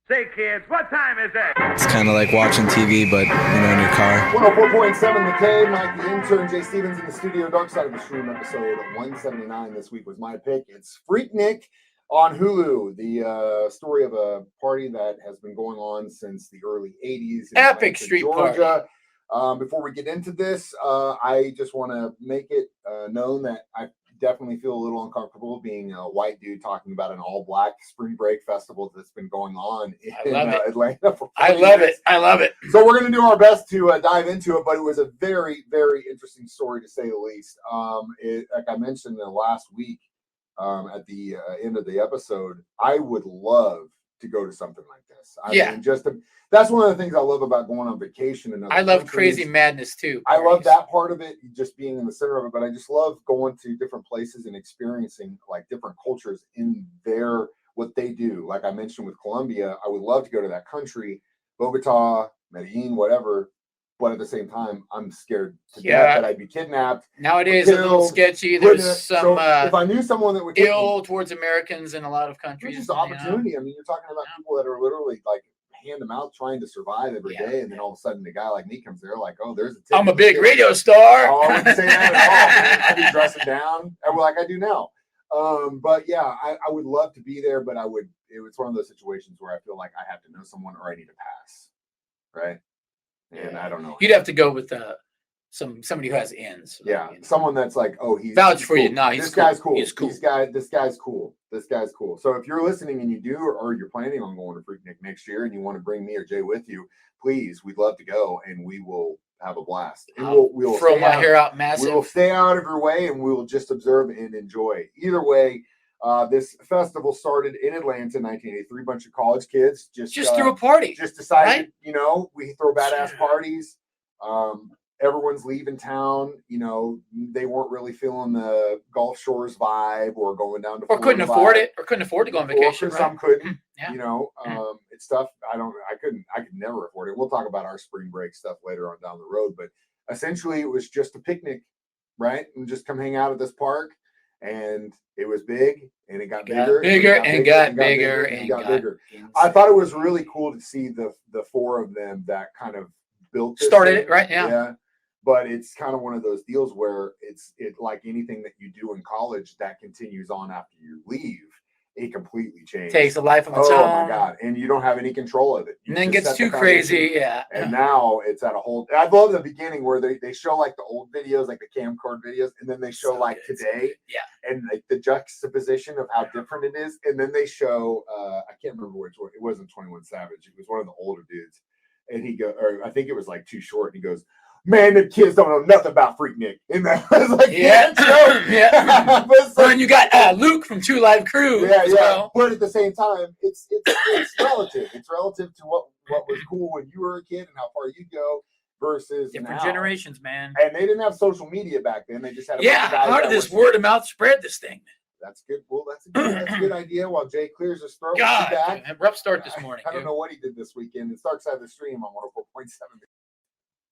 Say, kids, what time is it? It's kind of like watching TV, but, in your car. 104.7 The K, Mike the Intern, Jay Stevens in the studio. Dark Side of the Stream episode 179 this week was my pick. It's Freaknik on Hulu, the story of a party that has been going on since the early 80s in Epic Atlanta, street Georgia. Before we get into this, I just want to make it known that I definitely feel a little uncomfortable being a white dude talking about an all-black spring break festival that's been going on in Atlanta for 40 years. I love it. So we're going to do our best to dive into it, but it was a very, very interesting story to say the least. Like I mentioned last week at the end of the episode, I would love to go to something like this. I mean, that's one of the things I love about going on vacation. And I love crazy madness too. I love that part of it, just being in the center of it. But I just love going to different places and experiencing like different cultures in what they do. Like I mentioned with Colombia, I would love to go to that country, Bogota, Medellin, whatever. But at the same time, I'm scared to death that I'd be kidnapped. Nowadays, a little sketchy. There's some if I knew someone that would ill towards Americans in a lot of countries. Just opportunity. I mean, you're talking about people that are literally like hand to mouth trying to survive every day, and then all of a sudden, a guy like me comes there, like, oh, there's a tip. I'm a big radio star. Oh, I wouldn't say that at all. I'd be dressing down, like I do now. But yeah, I would love to be there, but it's one of those situations where I feel like I have to know someone or I need to pass, right? And I don't know. You'd have to go with somebody who has ends. Yeah, someone that's like, oh, he's vouch for cool. you. No, this guy's cool. He's cool. This guy's cool. This guy's cool. So if you're listening and you do, or you're planning on going to Freaknik next year, and you want to bring me or Jay with you, please, we'd love to go, and we will have a blast. And we'll throw my hair out massive. We will stay out of your way, and we will just observe and enjoy. Either way. This festival started in Atlanta in 1983. A bunch of college kids just threw a party. Just decided, we throw badass parties. Everyone's leaving town. They weren't really feeling the Gulf Shores vibe or going down to couldn't afford it, or couldn't afford to go on vacation. Some couldn't. It's stuff I could never afford it. We'll talk about our spring break stuff later on down the road. But essentially, it was just a picnic, right? And just come hang out at this park. And it was big, and it got bigger. And got bigger. I thought it was really cool to see the four of them that kind of built this started thing. It, right? Yeah. But it's kind of one of those deals where it's like anything that you do in college that continues on after you leave. It completely changes. Takes a life of its own. Oh my God. And you don't have any control of it. And then gets too crazy. Yeah. And now it's at a whole. I love the beginning where they show like the old videos, like the camcorder videos, and then they show today. Yeah. And like the juxtaposition of how different it is. And then they show, I can't remember which one. It wasn't 21 Savage. It was one of the older dudes. And I think it was like Too Short. And he goes, man, the kids don't know nothing about Freaknik. And that was like, And you got Luke from Two Live Crew. Yeah. Well. But at the same time, it's relative. It's relative to what was cool when you were a kid and how far you go versus different generations, man. And they didn't have social media back then. They just had how did this word of mouth spread this thing? That's good. Well, that's a good idea. While Jay clears his throat, God, rough start this morning. I don't know what he did this weekend. It's Dark Side of the Stream on 104.7.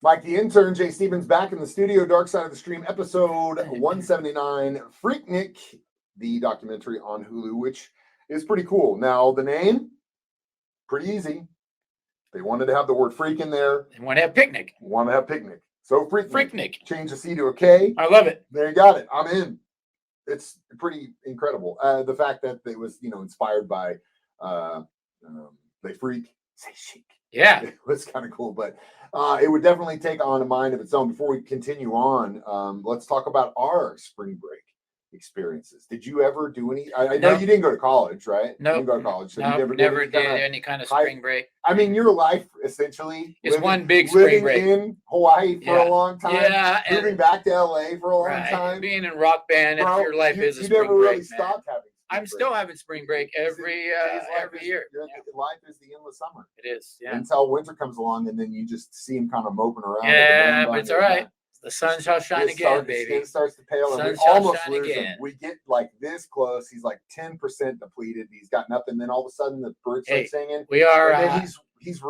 Mike the Intern, Jay Stevens back in the studio, Dark Side of the Stream, episode 179, Freaknik, the documentary on Hulu, which is pretty cool. Now, the name, pretty easy. They wanted to have the word freak in there. They want to have picnic. So Freaknik. Change the C to a K. I love it. There you got it. I'm in. It's pretty incredible. The fact that it was, inspired by They Freak, Say Chic. Yeah. It was kind of cool, but it would definitely take on a mind of its own. Before we continue on, let's talk about our spring break experiences. Did you ever do any? I know you didn't go to college, right? No, you didn't go to college. So you never did any kind of spring break. I mean, your life essentially is one big spring break. Living in Hawaii for a long time. Yeah, moving back to LA for a long time. Being in rock band, if your life is a spring break. You never really stopped having. I'm still having spring break every year. Life is the endless summer. It is, yeah. Until winter comes along, and then you just see him kind of moping around. Yeah, but it's all right. The sun shall shine again, baby. Skin starts to pale, and we almost lose him. We get like this close. He's like 10% depleted. He's got nothing. Then all of a sudden, the birds start singing. We are. And then he's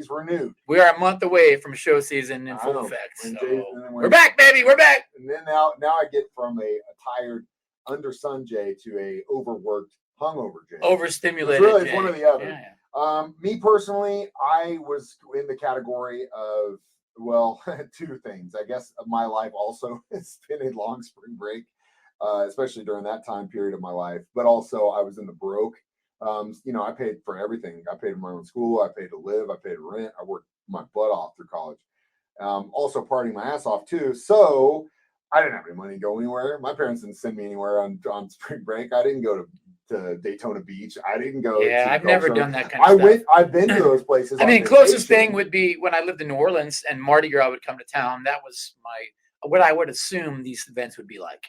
renewed. We are a month away from show season in full effect. So we're back, baby. We're back. And then now I get from a tired, under sun Jay to a overworked, hungover Jay. Overstimulated. It's really one or the other. Me personally, I was in the category of, well, two things. I guess my life also has been a long spring break, especially during that time period of my life. But also, I was in the broke. I paid for everything. I paid for my own school. I paid to live. I paid rent. I worked my butt off through college. Also partying my ass off too. So I didn't have any money to go anywhere. My parents didn't send me anywhere on spring break. I didn't go to Daytona Beach. I didn't go. Yeah, I've never done that kind of stuff. I've been to those places. I mean, closest thing would be when I lived in New Orleans and Mardi Gras would come to town. That was what I would assume these events would be like,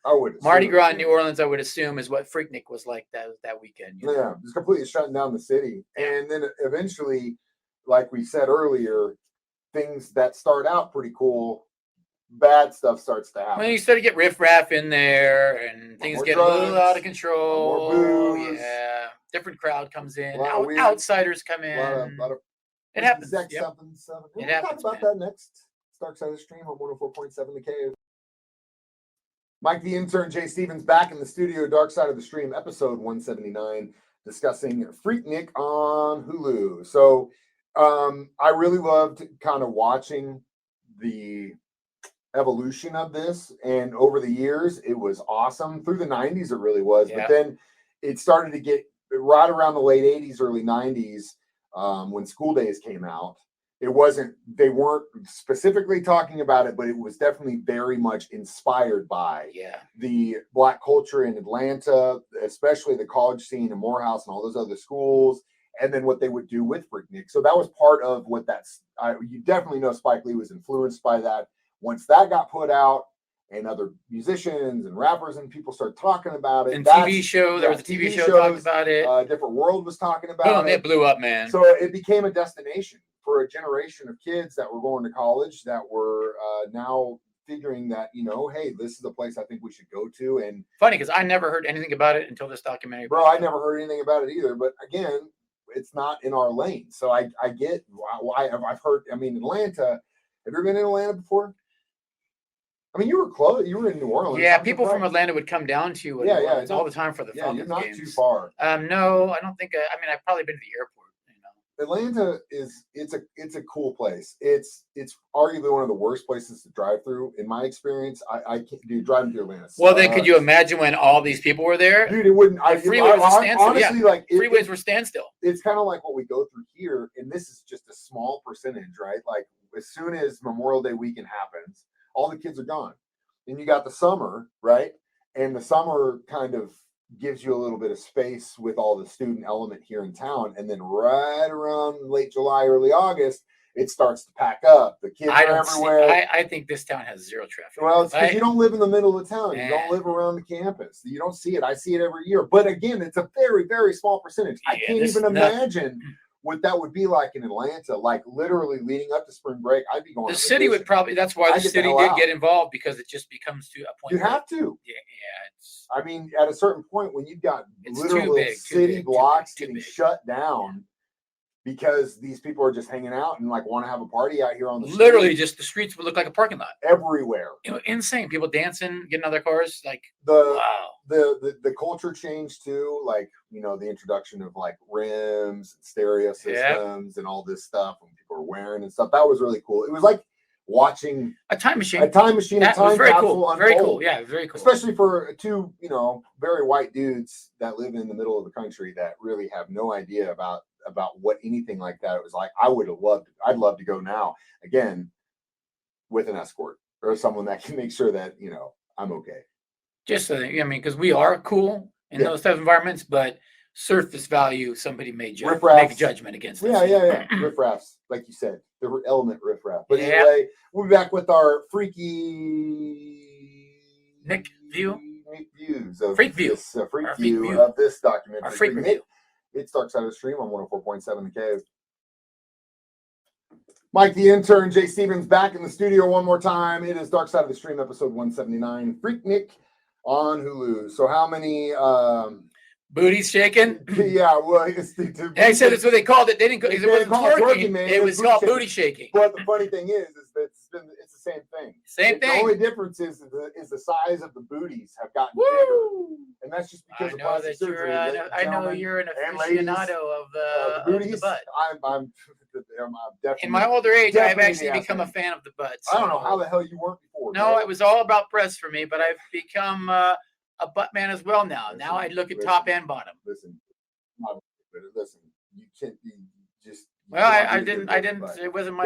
I would assume, Mardi Gras in New Orleans, I would assume, is what Freaknik was like that weekend. Yeah, just completely shutting down the city. And then eventually, like we said earlier, things that start out pretty cool, bad stuff starts to happen. Well, you start to get riffraff in there and things get drugs, a little out of control. More booze. Yeah. Different crowd comes in. Weird, outsiders come in. It happens. Yep. We'll talk about that next. Dark Side of the Stream on 104.7 The Cave. Mike the Intern, Jay Stevens back in the studio. Dark Side of the Stream, episode 179, discussing Freaknik on Hulu. So I really loved kind of watching the evolution of this, and over the years it was awesome. Through the 90s it really was, but then it started to get right around the late 80s, early 90s, when School Days came out. They weren't specifically talking about it, but it was definitely very much inspired by the Black culture in Atlanta, especially the college scene in Morehouse and all those other schools, and then what they would do with Freaknik. So that was part of what you definitely know Spike Lee was influenced by that. Once that got put out and other musicians and rappers and people started talking about it. And TV show, there was a TV show talking about it. Different World was talking about it. It blew up, man. So it became a destination for a generation of kids that were going to college that were now figuring that, hey, this is a place I think we should go to. And funny, because I never heard anything about it until this documentary. Bro, I never heard anything about it either. But again, it's not in our lane. So I get why I've heard. I mean, Atlanta. Have you ever been in Atlanta before? I mean, you were close. You were in New Orleans. Yeah, people from Atlanta would come down to you all the time for the Falcons. You're not too far. No, I don't think. I've probably been to the airport. Atlanta it's a cool place. It's arguably one of the worst places to drive through in my experience. I can't do driving through Atlanta. Well, then could you imagine when all these people were there? Dude, it wouldn't. Freeways were standstill. Honestly, like freeways were standstill. It's kind of like what we go through here, and this is just a small percentage, right? Like as soon as Memorial Day weekend happens, all the kids are gone, and you got the summer, right? And the summer kind of gives you a little bit of space with all the student element here in town, and then right around late July, early August, it starts to pack up. The kids are everywhere. I think this town has zero traffic. Well, it's because you don't live in the middle of town. You don't live around the campus. You don't see it. I see it every year. But again, it's a very, very small percentage. I can't even imagine what that would be like in Atlanta. Like literally leading up to spring break, I'd be going. The city would probably. That's why the city did get involved, because it just becomes to a point. You have to. Yeah. I mean, at a certain point, when you've got literal city blocks getting shut down because these people are just hanging out and like want to have a party out here on the street. Literally, just the streets would look like a parking lot everywhere. Insane. People dancing, getting out of their cars. Like the culture changed too. Like the introduction of like rims and stereo systems and all this stuff when people were wearing and stuff. That was really cool. It was like watching a time machine, a time capsule unfold. Very cool. Yeah, very cool. Especially for two, very white dudes that live in the middle of the country that really have no idea about what anything like that it was like. I'd love to go now, again, with an escort or someone that can make sure that, I'm okay. Just so because we are cool in those type of environments, but surface value, somebody may make a judgment against us. Yeah. Riffraffs, like you said, the element riffraff. But anyway, we'll be back with our freaky Nick views of freak view of this documentary. Our freak view. It's Dark Side of the Stream on 104.7 The Cave. Mike the Intern, Jay Stevens back in the studio one more time. It is Dark Side of the Stream, episode 179, Freaknik on Hulu. So how many booties shaking? Yeah, well, I said that's what they called it. They didn't. It wasn't twerking. It was called booty shaking. But the funny thing is that it's a the same thing. Same The thing. only difference is the size of the booties have gotten Woo! bigger, and that's just because I of know plastic that you're. surgery. I ladies know and you're an and ladies, aficionado of the booties. butt. I'm definitely. In my older age, I've definitely actually the ass become a man. fan of the butt. I don't know so- how the hell you weren't before. No, bro. it was all about breasts for me, but I've become a butt man as well now. Now I look at top and bottom. Listen, you can't. You just. Well, I didn't. It wasn't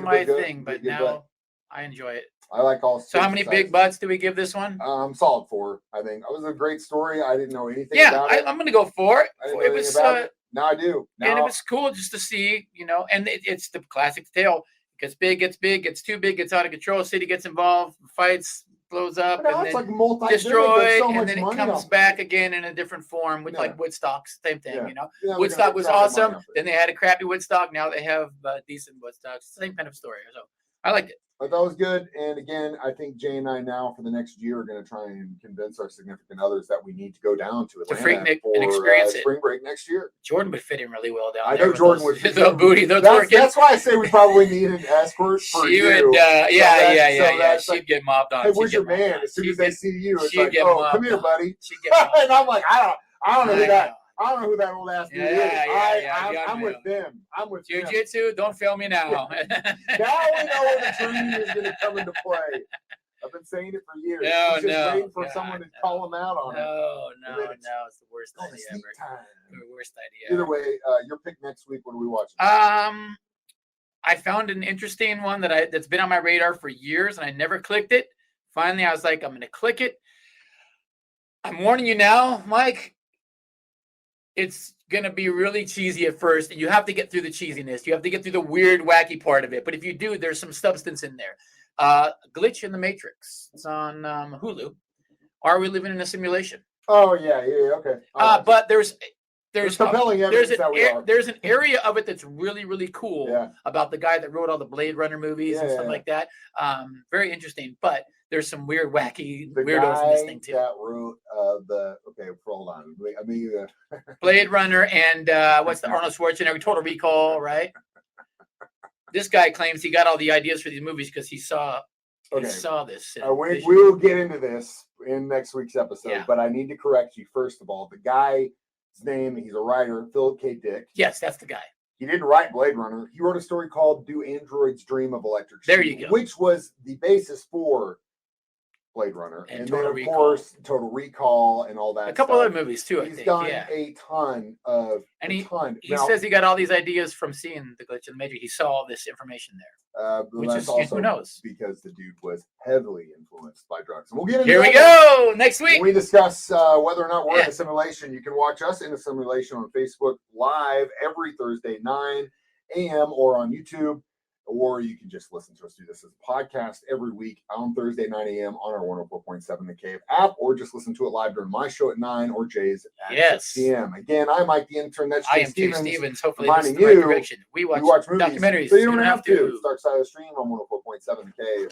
my thing, but now I enjoy it. I like all. So how many big butts do we give this one? Solid 4. I think it was a great story. I didn't know anything Yeah, about it. I'm gonna go for it. I didn't know It anything was. about it. Now I do. Now, And it was cool just to see, and it's the classic tale. It gets big, gets too big, gets out of control. City gets involved, fights, blows up, now and it's then like multi destroyed, so and much then it money comes off back again in a different form with like Woodstock, same thing, Yeah. Yeah, we Woodstock got was money awesome. off it. Then they had a crappy Woodstock. Now they have decent Woodstock. Same kind of story. So I liked it. But that was good. And again, I think Jay and I now for the next year are going to try and convince our significant others that we need to go down to Atlanta Freaknik for and experience it. spring break next year. Jordan would fit in really well down I there. know Jordan would fit fit the booty. Those That's why I say we probably need an escort for She you. would, yeah. She'd She'd get mobbed on. Hey, where's She'd your get mobbed man? on. As soon She'd as they get- see you, it's she'd like, get oh, mobbed come here, on. buddy. She'd get mobbed And I'm like, I don't know who I that. know. I don't know who that old ass dude is. I'm with them. I'm with them. Jiu-jitsu, don't fail me now. Now we know where the dream is going to come into play. I've been saying it for years. No, He's just waiting for God, someone to no. call him out on it. No, And then it's the worst Oh, idea sleep ever. time. The worst idea. Either way, your pick next week. What are we watching? I found an interesting one that's been on my radar for years, and I never clicked it. Finally, I was like, I'm going to click it. I'm warning you now, Mike. It's going to be really cheesy at first. You have to get through the cheesiness. You have to get through the weird, wacky part of it. But if you do, there's some substance in there. Glitch in the Matrix. It's on Hulu. Are we living in a simulation? Oh yeah, okay. But there's compelling evidence that we are. there's an area of it that's really, really cool Yeah. about the guy that wrote all the Blade Runner movies and stuff like that. Very interesting. But there's some weird, wacky The weirdos in this thing too. that wrote hold on. Blade Runner and what's the Arnold Schwarzenegger Total Recall, right? This guy claims he got all the ideas for these movies because he saw this. We will get into this in next week's episode, Yeah. but I need to correct you first of all. The guy's name, he's a writer, Philip K. Dick. Yes, that's the guy. He didn't write Blade Runner. He wrote a story called "Do Androids Dream of Electric Sheep?" There you go. Which was the basis for Blade Runner, And and Total then of Recall. course Total Recall and all that. A couple stuff. other movies too, I He's think. done Yeah. a ton of. And he Now, says he got all these ideas from seeing the Glitch in the Matrix. He saw all this information there. Which that's is, also who knows? because the dude was heavily influenced by drugs. And we'll get into Here we that go. Next week. when we discuss whether or not we're in Yeah. a simulation. You can watch us in a simulation on Facebook Live every Thursday 9 a.m. or on YouTube, or you can just listen to us do this as a podcast every week on Thursday 9 a.m. on our 104.7 The Cave app, or just listen to it live during my show at 9 or Jay's at 6 p.m. Again, I'm Mike the Intern. That's I Jay am Jay Stevens. Stevens. Hopefully, this is reminding the right you, direction. We watch movies, documentaries. so you don't have to. It's Dark Side of the Stream on 104.7 The Cave.